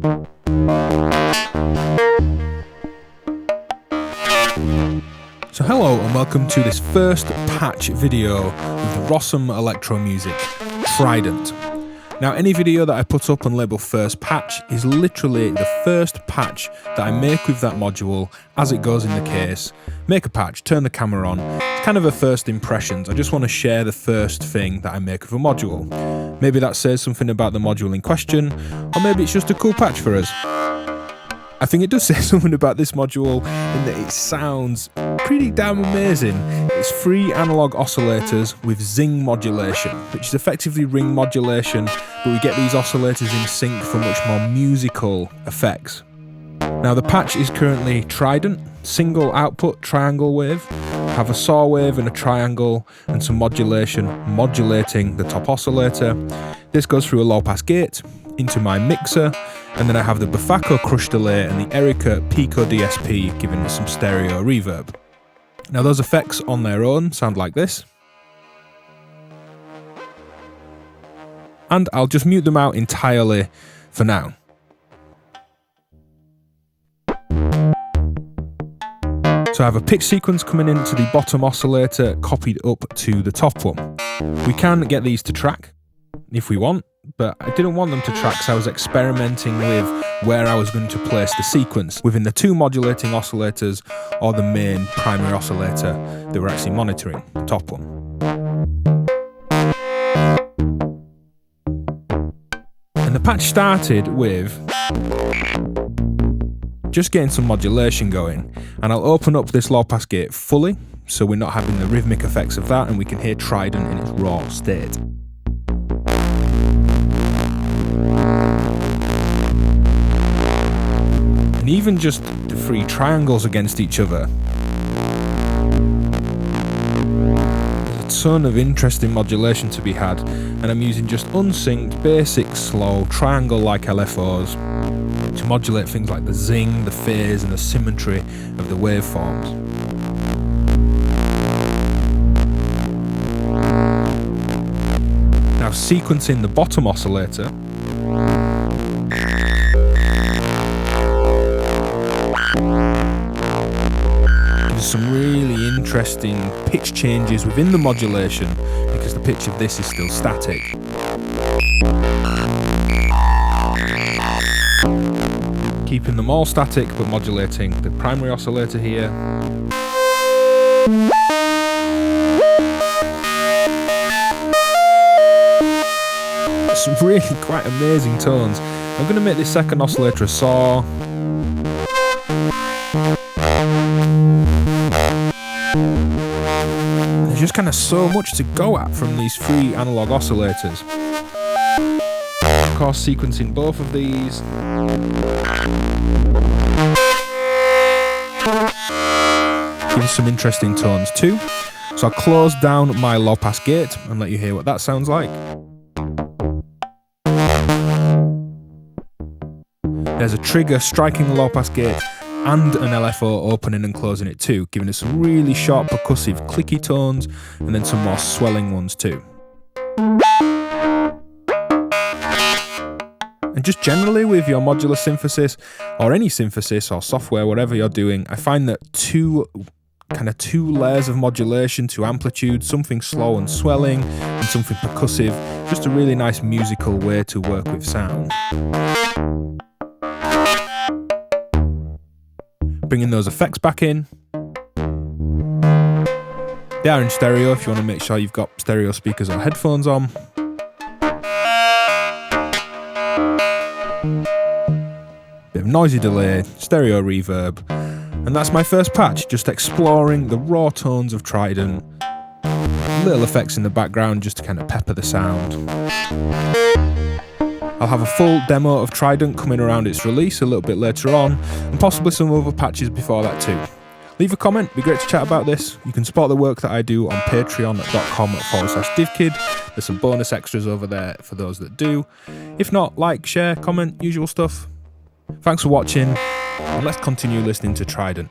So hello and welcome to this first patch video with the Rossum Electro-Music Trident. Now any video that I put up and label first patch is literally the first patch that I make with that module as it goes in the case. Make a patch, turn the camera on, it's kind of a first impressions. I just want to share the first thing that I make with a module. Maybe that says something about the module in question, or maybe it's just a cool patch for us. I think it does say something about this module in that it sounds pretty damn amazing. It's 3 analog oscillators with zing modulation, which is effectively ring modulation, but we get these oscillators in sync for much more musical effects. Now the patch is currently Trident, single output triangle wave, have a saw wave and a triangle and some modulation modulating the top oscillator. This goes through a low pass gate into my mixer, and then I have the Bufacco crush delay and the Erica Pico DSP giving us some stereo reverb. Now those effects on their own sound like this. And I'll just mute them out entirely for now. So I have a pitch sequence coming into the bottom oscillator copied up to the top one. We can get these to track if we want, but I didn't want them to track, so I was experimenting with where I was going to place the sequence within the 2 modulating oscillators or the main primary oscillator that we're actually monitoring, the top one. And the patch started with just getting some modulation going, and I'll open up this low pass gate fully so we're not having the rhythmic effects of that and we can hear Trident in its raw state. And even just the 3 triangles against each other, there's a ton of interesting modulation to be had, and I'm using just unsynced, basic, slow, triangle-like LFOs to modulate things like the zing, the phase, and the symmetry of the waveforms. Now sequencing the bottom oscillator, there's some really interesting pitch changes within the modulation because the pitch of this is still static. Keeping them all static but modulating the primary oscillator here. Some really quite amazing tones. I'm going to make this second oscillator a saw. There's just kind of so much to go at from these 3 analog oscillators. Of course, sequencing both of these. Gives some interesting tones too. So I'll close down my low pass gate and let you hear what that sounds like. There's a trigger striking the low pass gate and an LFO opening and closing it too, giving us some really sharp percussive clicky tones and then some more swelling ones too. And just generally with your modular synthesis or any synthesis or software, whatever you're doing, I find that 2 layers of modulation, 2 amplitudes, something slow and swelling and something percussive, just a really nice musical way to work with sound. Bringing those effects back in. They are in stereo if you want to make sure you've got stereo speakers or headphones on. Bit of noisy delay, stereo reverb, and that's my first patch, just exploring the raw tones of Trident. Little effects in the background just to kind of pepper the sound. I'll have a full demo of Trident coming around its release a little bit later on, and possibly some other patches before that too. Leave a comment, it'd be great to chat about this. You can support the work that I do on patreon.com/DivKid. There's some bonus extras over there for those that do. If not, like, share, comment, usual stuff. Thanks for watching, and let's continue listening to Trident.